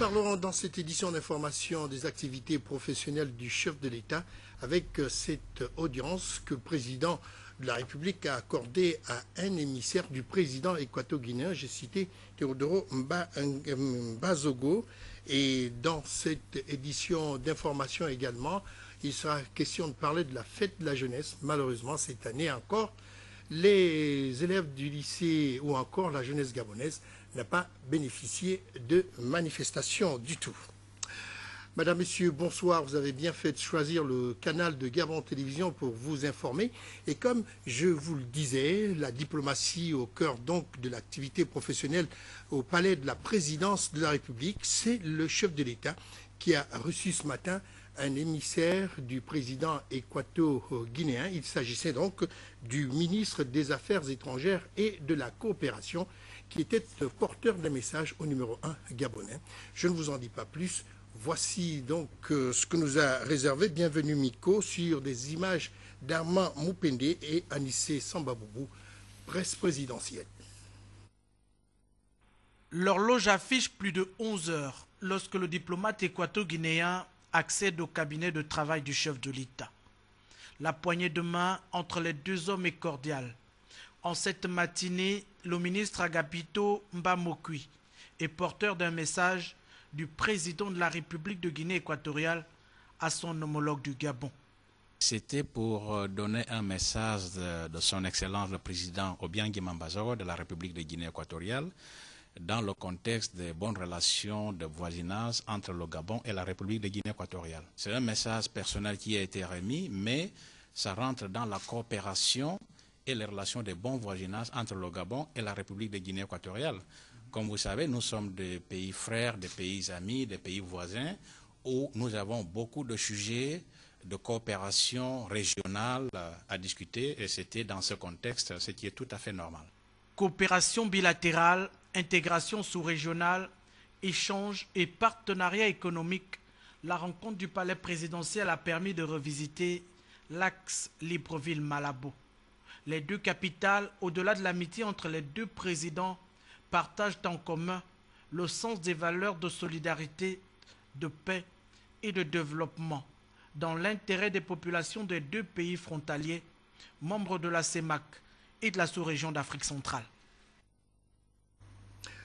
parlerons dans cette édition d'information des activités professionnelles du chef de l'État avec cette audience que le président de la République a accordée à un émissaire du président équato-guinéen, j'ai cité Teodoro Mbazogo. Et dans cette édition d'information également, il sera question de parler de la fête de la jeunesse. Malheureusement, cette année encore, les élèves du lycée ou encore la jeunesse gabonaise n'a pas bénéficié de manifestations du tout. Madame, Messieurs, bonsoir. Vous avez bien fait de choisir le canal de Gabon Télévision pour vous informer. Et comme je vous le disais, la diplomatie au cœur donc de l'activité professionnelle au palais de la présidence de la République, c'est le chef de l'État qui a reçu ce matin un émissaire du président équato-guinéen. Il s'agissait donc du ministre des Affaires étrangères et de la coopération qui était porteur d'un message au numéro 1 gabonais. Je ne vous en dis pas plus. Voici donc ce que nous a réservé Bienvenue Miko sur des images d'Armand Moupende et Anissé Sambaboubou, presse présidentielle. L'horloge affiche plus de 11 heures lorsque le diplomate équato-guinéen accède au cabinet de travail du chef de l'État. La poignée de main entre les deux hommes est cordiale. En cette matinée, le ministre Agapito Mbamokui est porteur d'un message du président de la République de Guinée équatoriale à son homologue du Gabon. C'était pour donner un message de son Excellence le président Obiangui Mbazogo de la République de Guinée équatoriale dans le contexte des bonnes relations de voisinage entre le Gabon et la République de Guinée équatoriale. C'est un message personnel qui a été remis, mais ça rentre dans la coopération et les relations de bon voisinage entre le Gabon et la République de Guinée équatoriale. Comme vous savez, nous sommes des pays frères, des pays amis, des pays voisins, où nous avons beaucoup de sujets de coopération régionale à discuter, et c'était dans ce contexte, ce qui est tout à fait normal. Coopération bilatérale, intégration sous-régionale, échanges et partenariat économique, la rencontre du palais présidentiel a permis de revisiter l'axe Libreville-Malabo. Les deux capitales, au-delà de l'amitié entre les deux présidents, partagent en commun le sens des valeurs de solidarité, de paix et de développement dans l'intérêt des populations des deux pays frontaliers, membres de la CEMAC et de la sous-région d'Afrique centrale.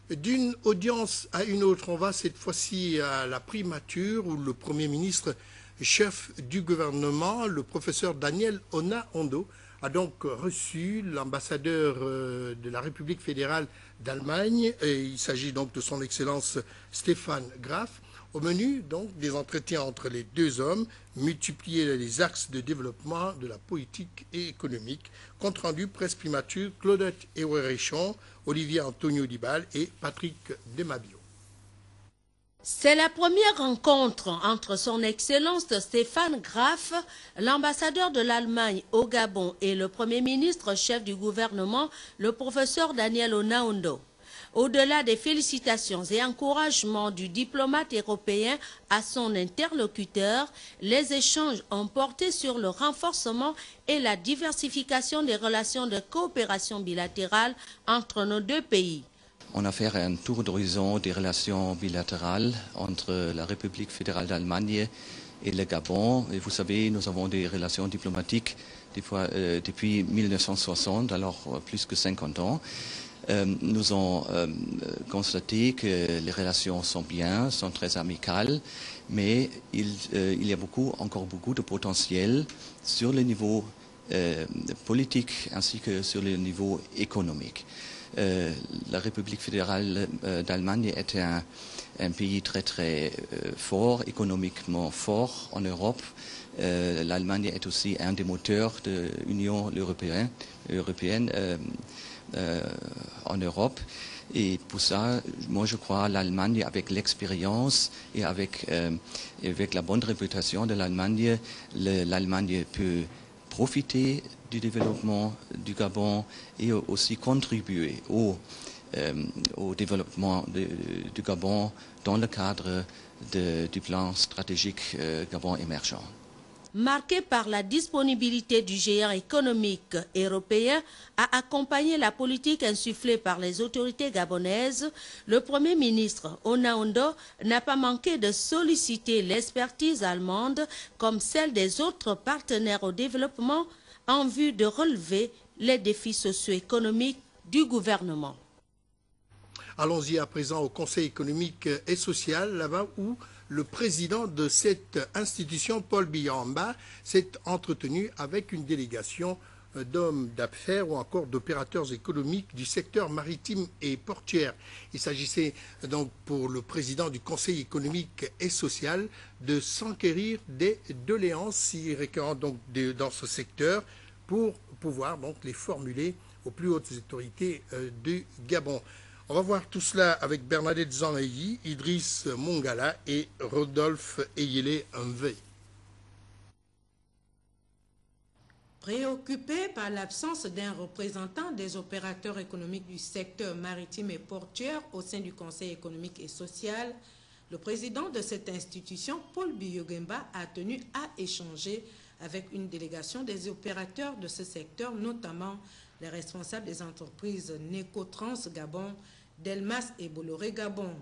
D'une audience à une autre, on va cette fois-ci à la primature où le Premier ministre, chef du gouvernement, le professeur Daniel Ona-Ondo, a donc reçu l'ambassadeur de la République fédérale d'Allemagne. Il s'agit donc de son Excellence Stéphane Graf. Au menu donc des entretiens entre les deux hommes, multiplier les axes de développement de la politique et économique. Compte rendu presse primature, Claudette Ewerechon, Olivier Antonio Dibal et Patrick Demabio. C'est la première rencontre entre son Excellence Stéphane Graf, l'ambassadeur de l'Allemagne au Gabon, et le Premier ministre chef du gouvernement, le professeur Daniel Ona-Ondo. Au-delà des félicitations et encouragements du diplomate européen à son interlocuteur, les échanges ont porté sur le renforcement et la diversification des relations de coopération bilatérale entre nos deux pays. On a fait un tour d'horizon des relations bilatérales entre la République fédérale d'Allemagne et le Gabon. Et vous savez, nous avons des relations diplomatiques depuis 1960, alors plus que 50 ans. Nous avons constaté que les relations sont bien, sont très amicales, mais il y a encore beaucoup de potentiel sur le niveau politique ainsi que sur le niveau économique. La République fédérale d'Allemagne est un pays très fort, économiquement fort en Europe. L'Allemagne est aussi un des moteurs de l'Union européenne en Europe. Et pour ça, moi je crois l'Allemagne, avec l'expérience et avec la bonne réputation de l'Allemagne, l'Allemagne peut profiter du développement du Gabon et aussi contribuer au développement du Gabon dans le cadre du plan stratégique Gabon émergent. marqué par la disponibilité du géant économique européen à accompagner la politique insufflée par les autorités gabonaises, le Premier ministre Onaondo n'a pas manqué de solliciter l'expertise allemande comme celle des autres partenaires au développement en vue de relever les défis socio-économiques du gouvernement. Allons-y à présent au Conseil économique et social, là-bas où le président de cette institution, Paul Biya-Yamba, s'est entretenu avec une délégation d'hommes d'affaires ou encore d'opérateurs économiques du secteur maritime et portuaire. Il s'agissait donc pour le président du Conseil économique et social de s'enquérir des doléances récurrentes donc dans ce secteur pour pouvoir donc les formuler aux plus hautes autorités du Gabon. On va voir tout cela avec Bernadette Zangayi, Idriss Mongala et Rodolphe Eyele-Mve. Préoccupé par l'absence d'un représentant des opérateurs économiques du secteur maritime et portuaire au sein du Conseil économique et social, le président de cette institution, Paul Biya-Yamba, a tenu à échanger avec une délégation des opérateurs de ce secteur, notamment les responsables des entreprises Necotrans Gabon, Delmas et Bolloré Gabon.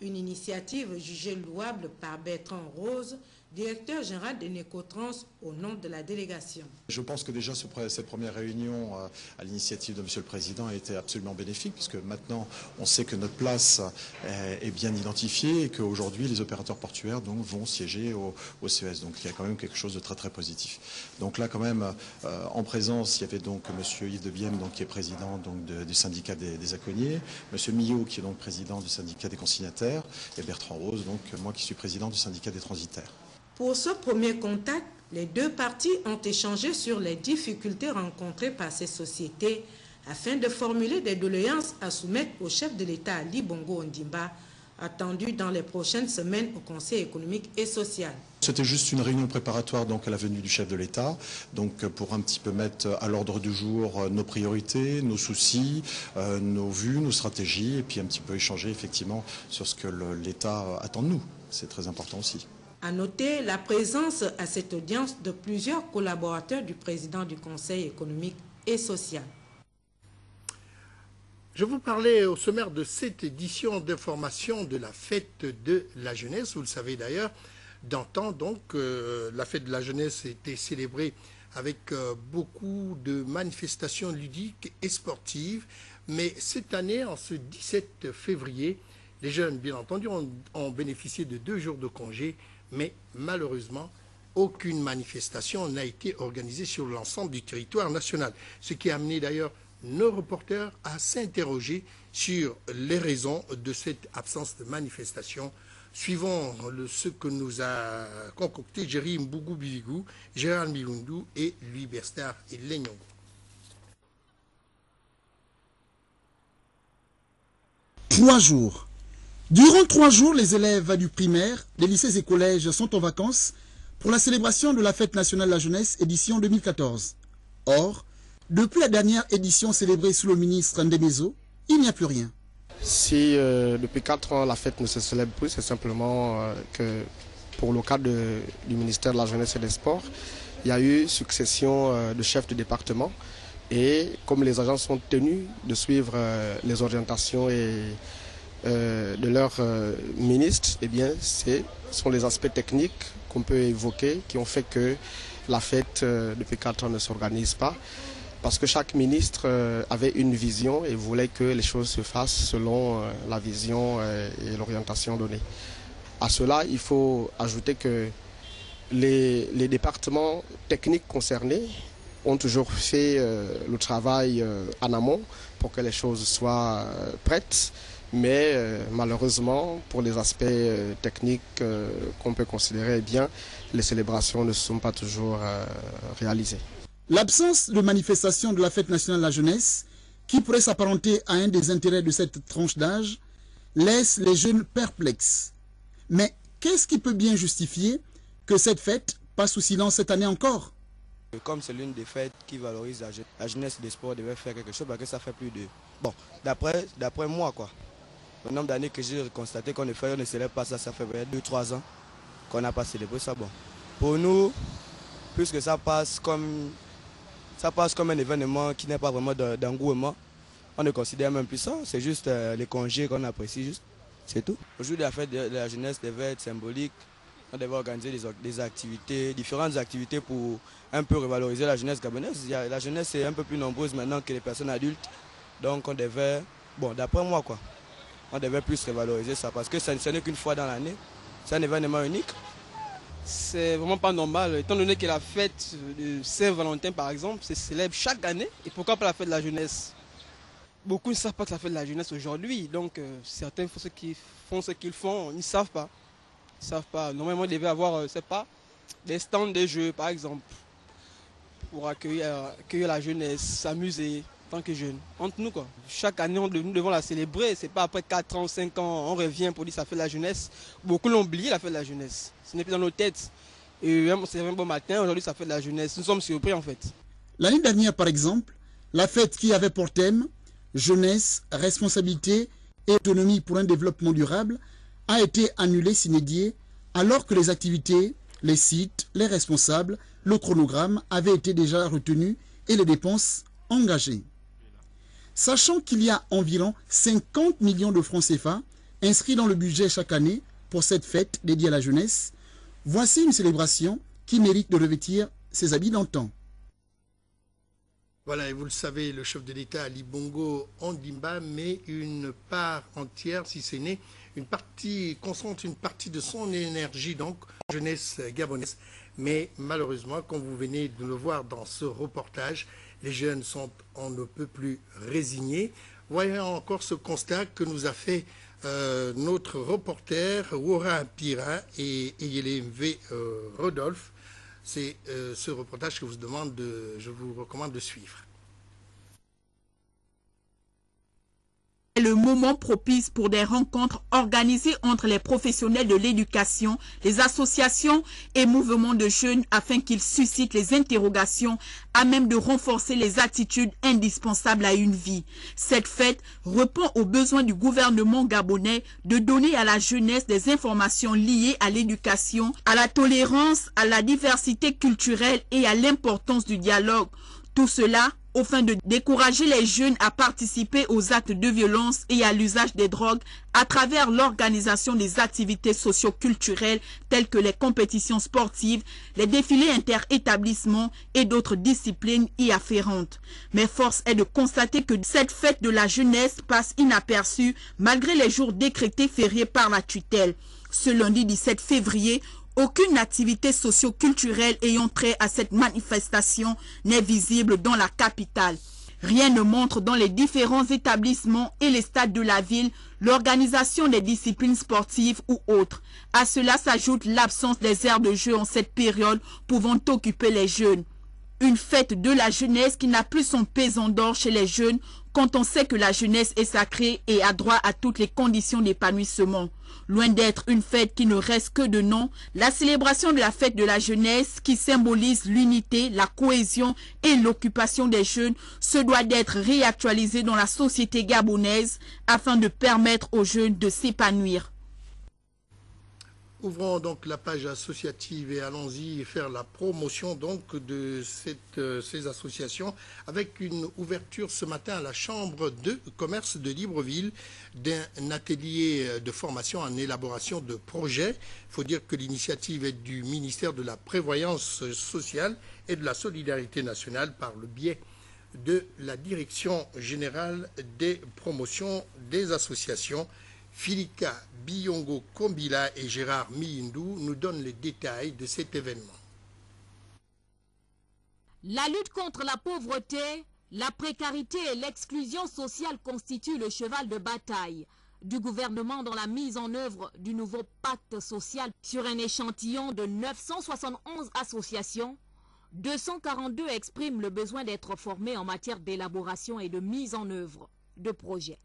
Une initiative jugée louable par Bertrand Rose, directeur général de Necotrans, au nom de la délégation. Je pense que déjà cette première réunion à l'initiative de M. le Président a été absolument bénéfique, puisque maintenant on sait que notre place est bien identifiée et qu'aujourd'hui les opérateurs portuaires donc, vont siéger au CES. Donc il y a quand même quelque chose de très très positif. Donc là quand même en présence il y avait donc M. Yves Debiem donc, qui est président donc, du syndicat des aconniers, M. Millot qui est donc président du syndicat des consignataires et Bertrand Rose, donc moi qui suis président du syndicat des transitaires. Pour ce premier contact, les deux parties ont échangé sur les difficultés rencontrées par ces sociétés afin de formuler des doléances à soumettre au chef de l'État Ali Bongo Ondimba, attendu dans les prochaines semaines au Conseil économique et social. C'était juste une réunion préparatoire donc, à la venue du chef de l'État, donc pour un petit peu mettre à l'ordre du jour nos priorités, nos soucis, nos vues, nos stratégies, et puis un petit peu échanger effectivement sur ce que l'État attend de nous. C'est très important aussi. À noter la présence à cette audience de plusieurs collaborateurs du président du Conseil économique et social. Je vous parlais au sommaire de cette édition d'information de la fête de la jeunesse. Vous le savez d'ailleurs, d'antan donc, la fête de la jeunesse était célébrée avec beaucoup de manifestations ludiques et sportives. Mais cette année, en ce 17 février, les jeunes, bien entendu, ont bénéficié de 2 jours de congé. Mais malheureusement, aucune manifestation n'a été organisée sur l'ensemble du territoire national. Ce qui a amené d'ailleurs nos reporters à s'interroger sur les raisons de cette absence de manifestation. Suivons ce que nous a concocté Jerry Mbougou Bivigou, Gérard Milundu et Louis Berstar et Lenyongo. Trois jours. Durant 3 jours, les élèves du primaire, des lycées et collèges sont en vacances pour la célébration de la Fête nationale de la jeunesse édition 2014. Or, depuis la dernière édition célébrée sous le ministre Ndemezo, il n'y a plus rien. Si depuis 4 ans la fête ne se célèbre plus, c'est simplement que pour le cadre du ministère de la Jeunesse et des Sports, il y a eu succession de chefs de département et comme les agents sont tenus de suivre les orientations de leur ministre, eh bien, ce sont les aspects techniques qu'on peut évoquer qui ont fait que la fête depuis 4 ans ne s'organise pas. Parce que chaque ministre avait une vision et voulait que les choses se fassent selon la vision et l'orientation donnée. À cela, il faut ajouter que les départements techniques concernés ont toujours fait le travail en amont pour que les choses soient prêtes. Mais malheureusement, pour les aspects techniques qu'on peut considérer, eh bien, les célébrations ne sont pas toujours réalisées. L'absence de manifestation de la Fête nationale de la jeunesse, qui pourrait s'apparenter à un des intérêts de cette tranche d'âge, laisse les jeunes perplexes. Mais qu'est-ce qui peut bien justifier que cette fête passe sous silence cette année encore? Comme c'est l'une des fêtes qui valorise la jeunesse des sports, devait faire quelque chose parce que ça fait plus de... Bon, d'après moi, quoi. Le nombre d'années que j'ai constaté qu'on ne célèbre pas ça, ça fait 2-3 ans qu'on n'a pas célébré ça. Bon, pour nous, puisque ça passe comme un événement qui n'est pas vraiment d'engouement. On ne considère même plus ça, c'est juste les congés qu'on apprécie, juste, c'est tout. Aujourd'hui, la fête de la jeunesse devait être symbolique. On devait organiser des activités, différentes activités pour un peu revaloriser la jeunesse gabonaise. La jeunesse est un peu plus nombreuse maintenant que les personnes adultes. Donc on devait, bon d'après moi quoi, on devait plus revaloriser ça parce que ce n'est qu'une fois dans l'année. C'est un événement unique. C'est vraiment pas normal, étant donné que la fête de Saint-Valentin par exemple se célèbre chaque année. Et pourquoi pas la fête de la jeunesse? Beaucoup ne savent pas que la fête de la jeunesse aujourd'hui. Donc certains font ce qu'ils font, ils ne savent pas. Ils savent pas. Normalement, il devait avoir, c'est pas, des stands de jeux, par exemple, pour accueillir la jeunesse, s'amuser en tant que jeunes. Entre nous, quoi. Chaque année, nous devons la célébrer. C'est pas après 4 ans, 5 ans, on revient pour dire ça fait la jeunesse. Beaucoup l'ont oublié, la fête de la jeunesse. Ce n'est plus dans nos têtes. Et c'est un bon matin, aujourd'hui, ça fait de la jeunesse. Nous sommes surpris, en fait. L'année dernière, par exemple, la fête qui avait pour thème « Jeunesse, responsabilité et autonomie pour un développement durable » a été annulé sine die, alors que les activités, les sites, les responsables, le chronogramme avaient été déjà retenus et les dépenses engagées. Sachant qu'il y a environ 50 millions de francs CFA inscrits dans le budget chaque année pour cette fête dédiée à la jeunesse, voici une célébration qui mérite de revêtir ses habits d'antan. Voilà, et vous le savez, le chef de l'État Ali Bongo Ondimba met une part entière, si ce n'est une partie, concentre une partie de son énergie, donc, en jeunesse gabonaise. Mais malheureusement, comme vous venez de le voir dans ce reportage, les jeunes sont on ne peut plus résignés. Voyons encore ce constat que nous a fait notre reporter Wora Pira et Yelemve Rodolphe. C'est ce reportage que je vous recommande de suivre. Le moment propice pour des rencontres organisées entre les professionnels de l'éducation, les associations et mouvements de jeunes afin qu'ils suscitent les interrogations à même de renforcer les attitudes indispensables à une vie. Cette fête répond aux besoins du gouvernement gabonais de donner à la jeunesse des informations liées à l'éducation, à la tolérance, à la diversité culturelle et à l'importance du dialogue. Tout cela afin de décourager les jeunes à participer aux actes de violence et à l'usage des drogues à travers l'organisation des activités socio-culturelles telles que les compétitions sportives, les défilés inter-établissements et d'autres disciplines y afférentes. Mais force est de constater que cette fête de la jeunesse passe inaperçue malgré les jours décrétés fériés par la tutelle. Ce lundi 17 février, aucune activité socio-culturelle ayant trait à cette manifestation n'est visible dans la capitale. Rien ne montre dans les différents établissements et les stades de la ville l'organisation des disciplines sportives ou autres. À cela s'ajoute l'absence des aires de jeu en cette période pouvant occuper les jeunes. Une fête de la jeunesse qui n'a plus son pesant d'or chez les jeunes quand on sait que la jeunesse est sacrée et a droit à toutes les conditions d'épanouissement. Loin d'être une fête qui ne reste que de nom, la célébration de la fête de la jeunesse qui symbolise l'unité, la cohésion et l'occupation des jeunes se doit d'être réactualisée dans la société gabonaise afin de permettre aux jeunes de s'épanouir. Ouvrons donc la page associative et allons-y faire la promotion donc de ces associations avec une ouverture ce matin à la Chambre de commerce de Libreville d'un atelier de formation en élaboration de projets. Il faut dire que l'initiative est du ministère de la Prévoyance sociale et de la Solidarité nationale par le biais de la Direction générale des promotions des associations. Filika Biyongo Kombila et Gérard Miyindou nous donnent les détails de cet événement. La lutte contre la pauvreté, la précarité et l'exclusion sociale constituent le cheval de bataille du gouvernement dans la mise en œuvre du nouveau pacte social. Sur un échantillon de 971 associations, 242 expriment le besoin d'être formés en matière d'élaboration et de mise en œuvre de projets.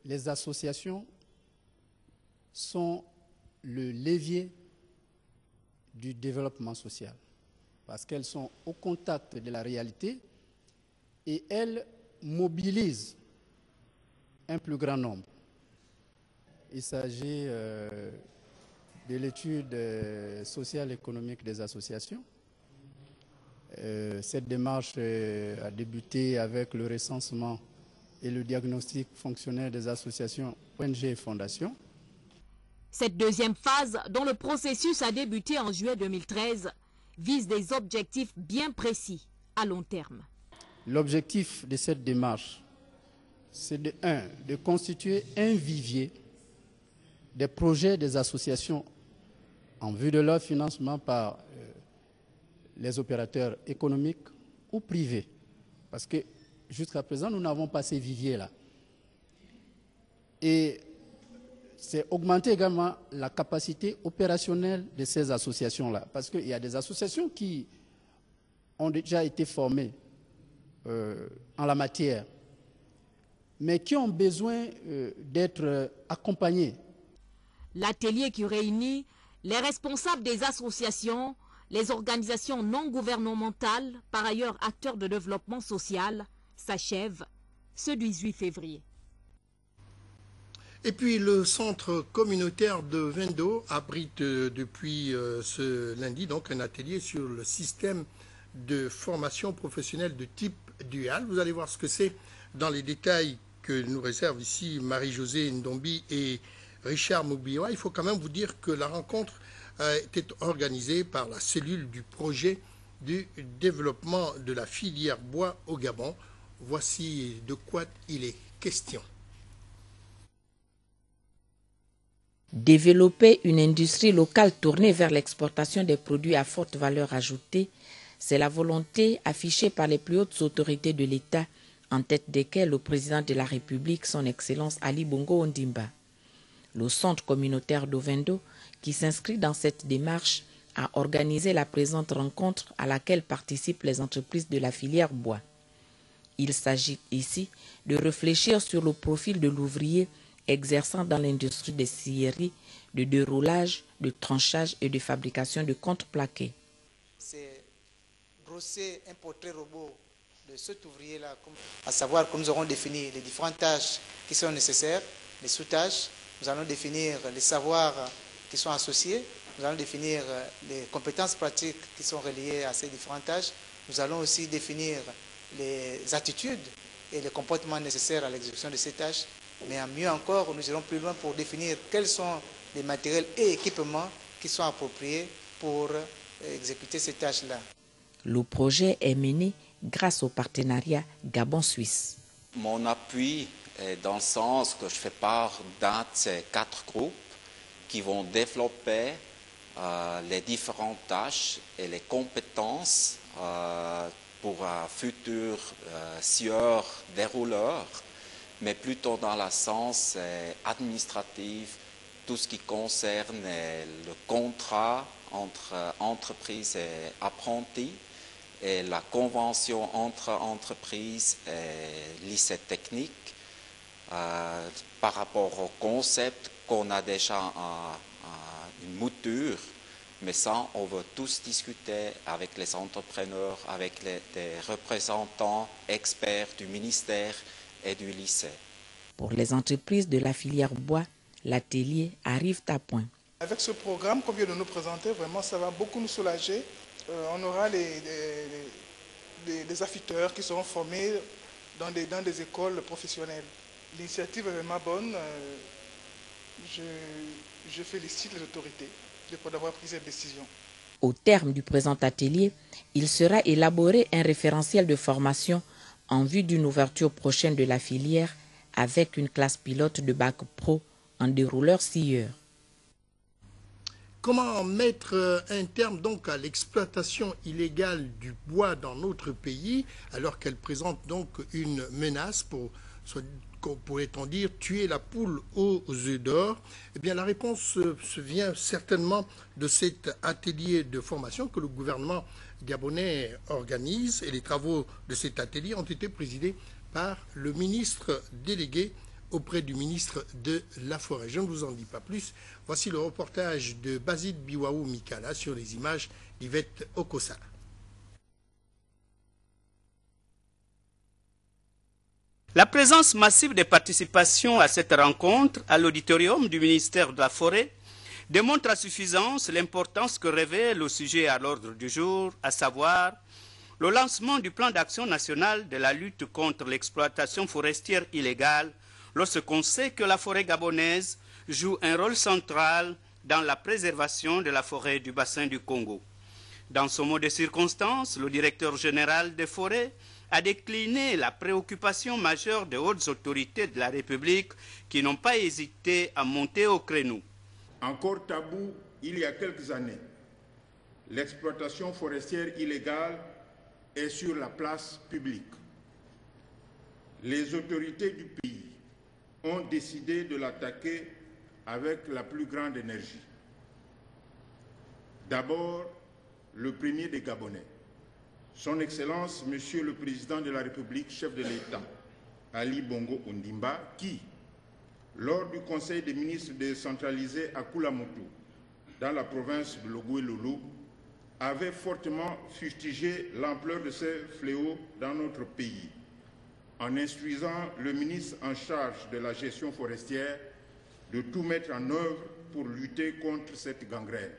Les associations sont le levier du développement social parce qu'elles sont au contact de la réalité et elles mobilisent un plus grand nombre. Il s'agit de l'étude sociale et économique des associations Cette démarche a débuté avec le recensement et le diagnostic fonctionnel des associations ONG et fondations. Cette deuxième phase, dont le processus a débuté en juillet 2013, vise des objectifs bien précis à long terme. L'objectif de cette démarche, c'est de constituer un vivier des projets des associations en vue de leur financement par les opérateurs économiques ou privés. Parce que jusqu'à présent, nous n'avons pas ces viviers-là. Et c'est augmenter également la capacité opérationnelle de ces associations-là. Parce qu'il y a des associations qui ont déjà été formées en la matière, mais qui ont besoin d'être accompagnées. L'atelier qui réunit les responsables des associations, les organisations non gouvernementales, par ailleurs acteurs de développement social, s'achève ce 18 février. Et puis le centre communautaire de Vendo abrite depuis ce lundi donc un atelier sur le système de formation professionnelle de type dual. Vous allez voir ce que c'est dans les détails que nous réservent ici Marie-Josée Ndombi et Richard Moubioa. Il faut quand même vous dire que la rencontre a été organisée par la cellule du projet du développement de la filière bois au Gabon. Voici de quoi il est question. Développer une industrie locale tournée vers l'exportation des produits à forte valeur ajoutée, c'est la volonté affichée par les plus hautes autorités de l'État, en tête desquelles le président de la République, son Excellence Ali Bongo Ondimba. Le centre communautaire d'Ovendo, qui s'inscrit dans cette démarche, a organisé la présente rencontre à laquelle participent les entreprises de la filière bois. Il s'agit ici de réfléchir sur le profil de l'ouvrier exerçant dans l'industrie des scieries, de déroulage, de tranchage et de fabrication de contreplaqués. C'est brosser un portrait robot de cet ouvrier-là, à savoir que nous aurons défini les différentes tâches qui sont nécessaires, les sous-tâches, nous allons définir les savoirs qui sont associés, nous allons définir les compétences pratiques qui sont reliées à ces différentes tâches, nous allons aussi définir les attitudes et les comportements nécessaires à l'exécution de ces tâches, mais mieux encore, nous irons plus loin pour définir quels sont les matériels et équipements qui sont appropriés pour exécuter ces tâches-là. Le projet est mené grâce au partenariat Gabon-Suisse. Mon appui est dans le sens que je fais part d'un de ces 4 groupes qui vont développer les différentes tâches et les compétences pour un futur scieur dérouleur, mais plutôt dans le sens administratif, tout ce qui concerne le contrat entre entreprise et apprenti et la convention entre entreprises et lycées techniques par rapport au concept qu'on a déjà une mouture, mais ça, on veut tous discuter avec les entrepreneurs, avec les représentants experts du ministère et du lycée. Pour les entreprises de la filière bois, l'atelier arrive à point. Avec ce programme qu'on vient de nous présenter, vraiment, ça va beaucoup nous soulager. On aura des affûteurs qui seront formés dans des écoles professionnelles. L'initiative est vraiment bonne. Je félicite les autorités d'avoir pris cette décision. Au terme du présent atelier, il sera élaboré un référentiel de formation en vue d'une ouverture prochaine de la filière avec une classe pilote de bac pro en dérouleur scieur. Comment mettre un terme donc à l'exploitation illégale du bois dans notre pays alors qu'elle présente donc une menace pour, pourrait-on dire, tuer la poule aux œufs d'or? Eh bien la réponse vient certainement de cet atelier de formation que le gouvernement gabonais organise, et les travaux de cet atelier ont été présidés par le ministre délégué auprès du ministre de la Forêt. Je ne vous en dis pas plus. Voici le reportage de Basile Biwaou Mikala sur les images d'Yvette Okosa. La présence massive de participation à cette rencontre à l'auditorium du ministère de la Forêt démontre à suffisance l'importance que révèle le sujet à l'ordre du jour, à savoir le lancement du plan d'action national de la lutte contre l'exploitation forestière illégale lorsqu'on sait que la forêt gabonaise joue un rôle central dans la préservation de la forêt du bassin du Congo. Dans son mot de circonstance, le directeur général des forêts a décliné la préoccupation majeure des hautes autorités de la République qui n'ont pas hésité à monter au créneau. Encore tabou il y a quelques années, l'exploitation forestière illégale est sur la place publique. Les autorités du pays ont décidé de l'attaquer avec la plus grande énergie. D'abord, le premier des Gabonais, Son Excellence, Monsieur le Président de la République, chef de l'État, Ali Bongo Ondimba, qui, lors du Conseil des ministres décentralisé à Koulamoutou, dans la province de Logoué-Loulou, avait fortement fustigé l'ampleur de ces fléaux dans notre pays, en instruisant le ministre en charge de la gestion forestière de tout mettre en œuvre pour lutter contre cette gangrène.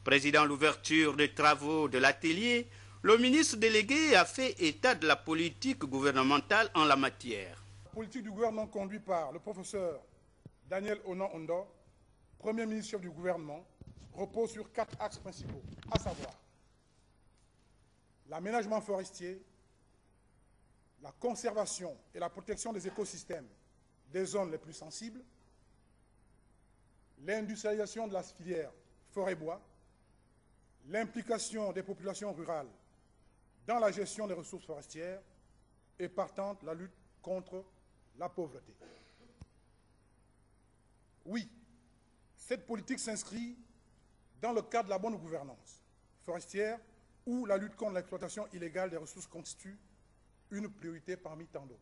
Président l'ouverture des travaux de l'atelier, le ministre délégué a fait état de la politique gouvernementale en la matière. La politique du gouvernement conduite par le professeur Daniel Onan-Ondo, Premier ministre chef du gouvernement, repose sur 4 axes principaux, à savoir l'aménagement forestier, la conservation et la protection des écosystèmes des zones les plus sensibles, l'industrialisation de la filière forêt-bois, l'implication des populations rurales dans la gestion des ressources forestières et partant la lutte contre la pauvreté. Oui, cette politique s'inscrit dans le cadre de la bonne gouvernance forestière où la lutte contre l'exploitation illégale des ressources constitue une priorité parmi tant d'autres.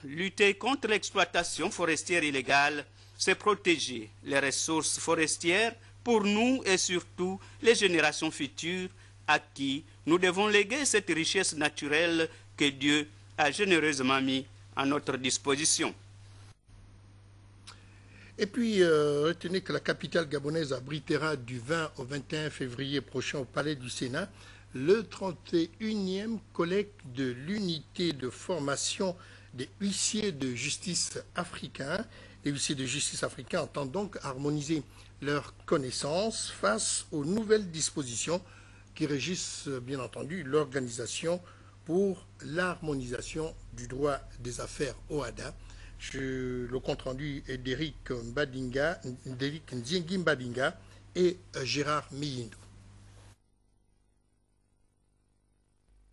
Lutter contre l'exploitation forestière illégale, c'est protéger les ressources forestières pour nous et surtout les générations futures à qui nous devons léguer cette richesse naturelle que Dieu a généreusement mis à notre disposition. Et puis, retenez que la capitale gabonaise abritera du 20 au 21 février prochain au Palais du Sénat le 31e colloque de l'unité de formation des huissiers de justice africains. Les huissiers de justice africains entendent donc harmoniser leurs connaissances face aux nouvelles dispositions qui régissent bien entendu l'organisation pour l'harmonisation du droit des affaires OHADA. Le compte-rendu est d'Éric Nziengi Mbadinga et Gérard Miyindo.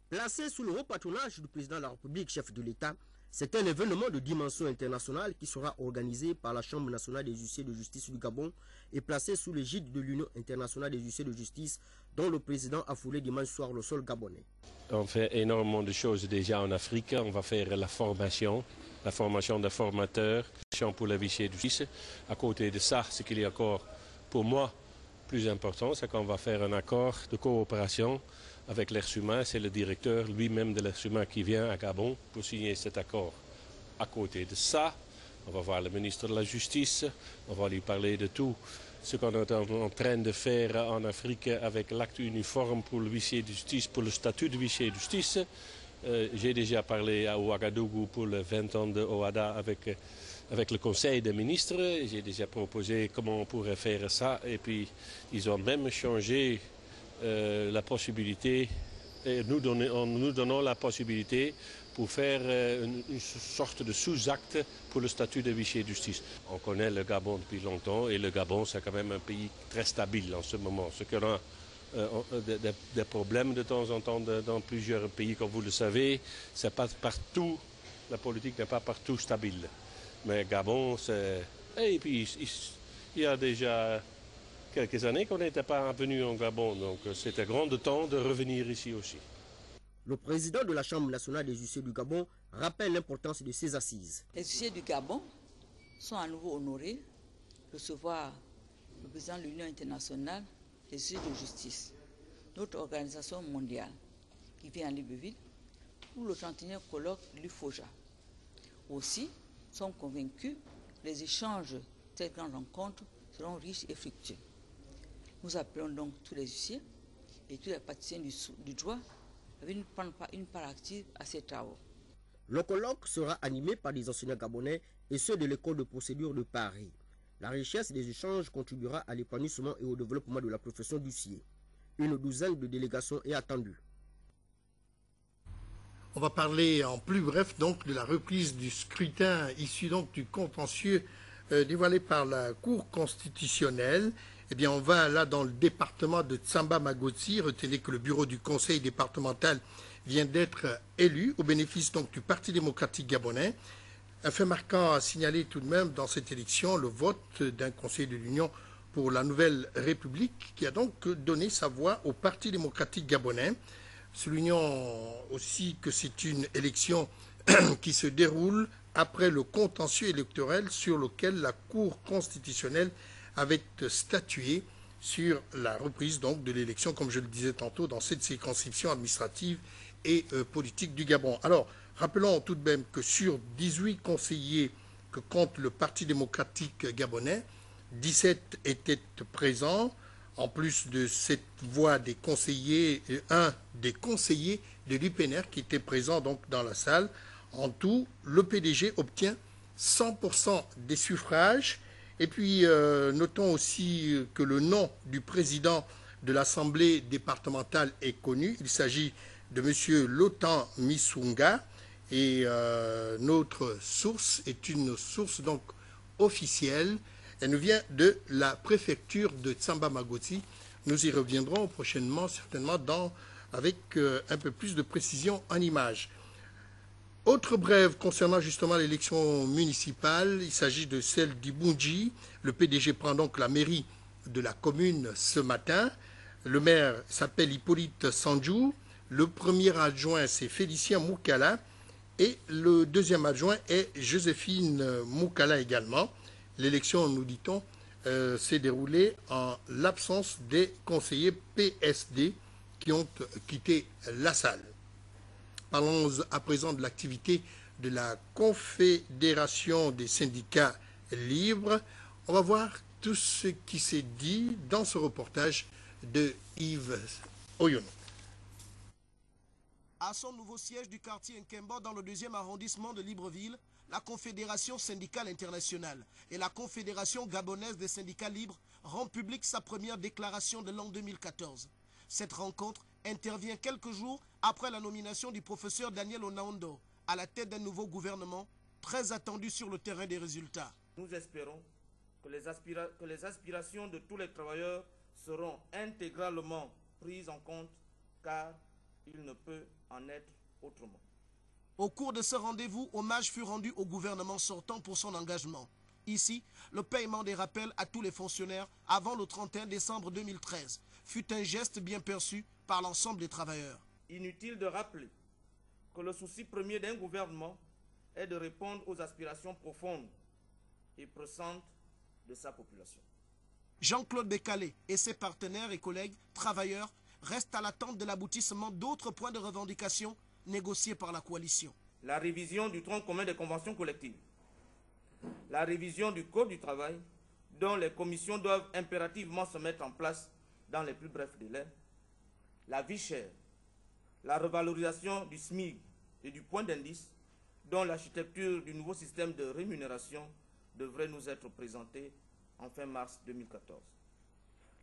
Placé sous le haut patronage du président de la République, chef de l'État, c'est un événement de dimension internationale qui sera organisé par la Chambre nationale des huissiers de justice du Gabon et placé sous l'égide de l'Union internationale des huissiers de justice, dont le président a foulé dimanche soir le sol gabonais. On fait énormément de choses déjà en Afrique. On va faire la formation des formateurs pour les huissiers de justice. À côté de ça, ce qu'il y a encore pour moi plus important, c'est qu'on va faire un accord de coopération avec l'être humain. C'est le directeur lui-même de l'être humain qui vient à Gabon pour signer cet accord. À côté de ça, on va voir le ministre de la Justice, on va lui parler de tout ce qu'on est en train de faire en Afrique avec l'acte uniforme pour le huissier de justice, pour le statut de huissier de justice. J'ai déjà parlé à Ouagadougou pour les 20 ans de OHADA avec le Conseil des ministres. J'ai déjà proposé comment on pourrait faire ça. Et puis, ils ont même changé la possibilité, en nous donnant la possibilité pour faire une sorte de sous-acte pour le statut de huissier de justice. On connaît le Gabon depuis longtemps et le Gabon, c'est quand même un pays très stable en ce moment. Ce qu'on a des problèmes de temps en temps dans plusieurs pays, comme vous le savez, c'est pas partout, la politique n'est pas partout stable. Mais Gabon, c'est... Et puis, il y a déjà quelques années qu'on n'était pas venu en Gabon, donc c'était grand temps de revenir ici aussi. Le président de la Chambre nationale des huissiers du Gabon rappelle l'importance de ces assises. Les huissiers du Gabon sont à nouveau honorés de recevoir le président de l'Union internationale des huissiers de justice, notre organisation mondiale qui vient à Libreville pour le 31e colloque de l'UFOJA. Aussi, sommes convaincus que les échanges de cette grande rencontre seront riches et fructueux. Nous appelons donc tous les huissiers et tous les praticiens du droit de venir prendre une part active à ces travaux. Le colloque sera animé par des enseignants gabonais et ceux de l'école de procédure de Paris. La richesse des échanges contribuera à l'épanouissement et au développement de la profession d'huissier. Une douzaine de délégations est attendue. On va parler en plus bref donc de la reprise du scrutin issu donc du contentieux dévoilé par la Cour constitutionnelle. Eh bien, on va là dans le département de Tsamba-Magotsi. Retenez que le bureau du conseil départemental vient d'être élu au bénéfice donc du Parti démocratique gabonais. Un fait marquant à signaler tout de même dans cette élection, le vote d'un conseiller de l'Union pour la Nouvelle République qui a donc donné sa voix au Parti démocratique gabonais. Soulignons aussi que c'est une élection qui se déroule après le contentieux électoral sur lequel la Cour constitutionnelle avait statué sur la reprise donc de l'élection, comme je le disais tantôt, dans cette circonscription administrative et politique du Gabon. Alors, rappelons tout de même que sur 18 conseillers que compte le Parti démocratique gabonais, 17 étaient présents. En plus de cette voix des conseillers, un des conseillers de l'UPNR qui était présent donc dans la salle. En tout, le PDG obtient 100% des suffrages. Et puis, notons aussi que le nom du président de l'Assemblée départementale est connu. Il s'agit de M. Lotan Misunga. Et notre source est une source donc officielle. Elle nous vient de la préfecture de Tsamba-Magotsi. Nous y reviendrons prochainement, certainement, avec un peu plus de précision en images. Autre brève concernant justement l'élection municipale, il s'agit de celle d'Ibunji. Le PDG prend donc la mairie de la commune ce matin. Le maire s'appelle Hippolyte Sanjou. Le premier adjoint, c'est Félicien Moukala. Et le deuxième adjoint est Joséphine Moukala également. L'élection, nous dit-on, s'est déroulée en l'absence des conseillers PSD qui ont quitté la salle. Parlons à présent de l'activité de la Confédération des syndicats libres. On va voir tout ce qui s'est dit dans ce reportage de Yves Oyono. À son nouveau siège du quartier Nkemba dans le 2e arrondissement de Libreville, la Confédération syndicale internationale et la Confédération gabonaise des syndicats libres rend publique sa première déclaration de l'an 2014. Cette rencontre intervient quelques jours après la nomination du professeur Daniel Onaondo à la tête d'un nouveau gouvernement très attendu sur le terrain des résultats. Nous espérons que les aspirations de tous les travailleurs seront intégralement prises en compte car il ne peut en être autrement. Au cours de ce rendez-vous, hommage fut rendu au gouvernement sortant pour son engagement. Ici, le paiement des rappels à tous les fonctionnaires avant le 31 décembre 2013 fut un geste bien perçu par l'ensemble des travailleurs. Inutile de rappeler que le souci premier d'un gouvernement est de répondre aux aspirations profondes et pressantes de sa population. Jean-Claude Bécalé et ses partenaires et collègues travailleurs restent à l'attente de l'aboutissement d'autres points de revendication négociés par la coalition. La révision du tronc commun des conventions collectives, la révision du Code du travail, dont les commissions doivent impérativement se mettre en place dans les plus brefs délais, la vie chère, la revalorisation du SMIC et du point d'indice, dont l'architecture du nouveau système de rémunération devrait nous être présentée en fin mars 2014.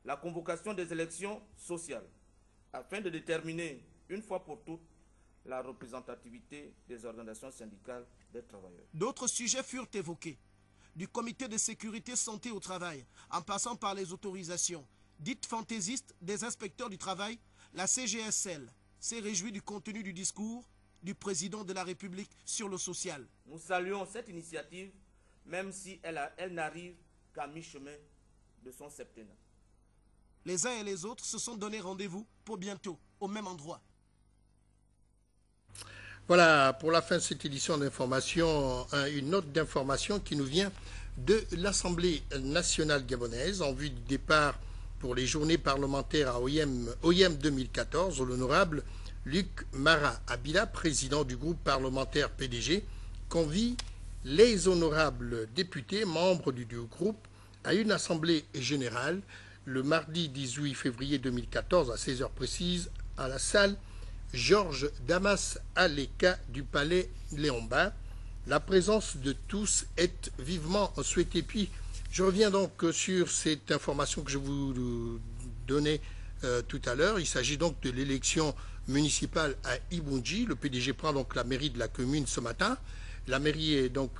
La convocation des élections sociales, afin de déterminer une fois pour toutes la représentativité des organisations syndicales des travailleurs. D'autres sujets furent évoqués, du comité de sécurité santé au travail, en passant par les autorisations dites fantaisistes des inspecteurs du travail. La CGSL s'est réjouie du contenu du discours du président de la République sur le social. Nous saluons cette initiative, même si elle n'arrive qu'à mi-chemin de son septennat. Les uns et les autres se sont donné rendez-vous pour bientôt, au même endroit. Voilà, pour la fin de cette édition d'information, une note d'information qui nous vient de l'Assemblée nationale gabonaise en vue du départ pour les journées parlementaires à OIM 2014. L'honorable Luc Mara Abila, président du groupe parlementaire PDG, convie les honorables députés membres du groupe à une assemblée générale le mardi 18 février 2014 à 16h précises à la salle Georges Damas Aleka du palais Léomba. La présence de tous est vivement souhaitée. Puis, je reviens donc sur cette information que je vous donnais tout à l'heure. Il s'agit donc de l'élection municipale à Ibunji. Le PDG prend donc la mairie de la commune ce matin. La mairie est donc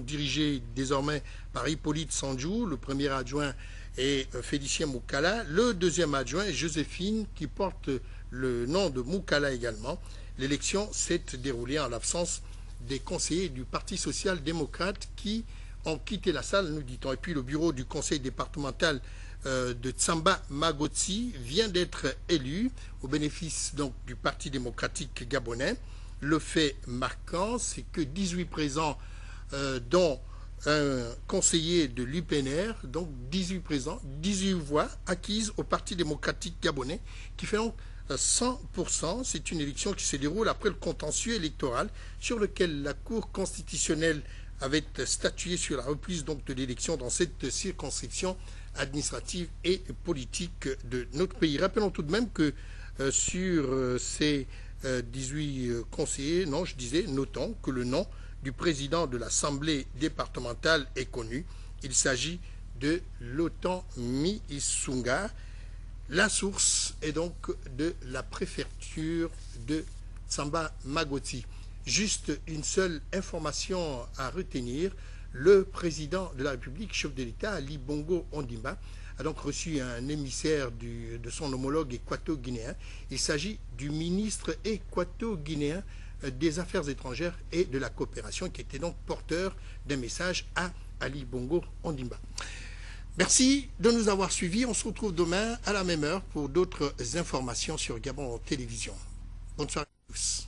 dirigée désormais par Hippolyte Sanjou. Le premier adjoint est Félicien Moukala. Le deuxième adjoint est Joséphine, qui porte le nom de Moukala également. L'élection s'est déroulée en l'absence des conseillers du Parti social-démocrate qui ont quitté la salle, nous dit-on. Et puis le bureau du conseil départemental de Tsamba Magotsi vient d'être élu au bénéfice donc du Parti démocratique gabonais. Le fait marquant, c'est que 18 présents, dont un conseiller de l'UPNR, donc 18 présents, 18 voix acquises au Parti démocratique gabonais, qui fait donc 100%. C'est une élection qui se déroule après le contentieux électoral sur lequel la Cour constitutionnelle avait statué sur la reprise donc de l'élection dans cette circonscription administrative et politique de notre pays. Rappelons tout de même que sur ces 18 conseillers, notons que le nom du président de l'Assemblée départementale est connu. Il s'agit de Lotan Mi-Isunga. La source est donc de la préfecture de Tsamba Magoti. Juste une seule information à retenir. Le président de la République, chef de l'État, Ali Bongo Ondimba, a donc reçu un émissaire de son homologue équato-guinéen. Il s'agit du ministre équato-guinéen des Affaires étrangères et de la coopération, qui était donc porteur d'un message à Ali Bongo Ondimba. Merci de nous avoir suivis. On se retrouve demain à la même heure pour d'autres informations sur Gabon Télévision. Bonne soirée à tous.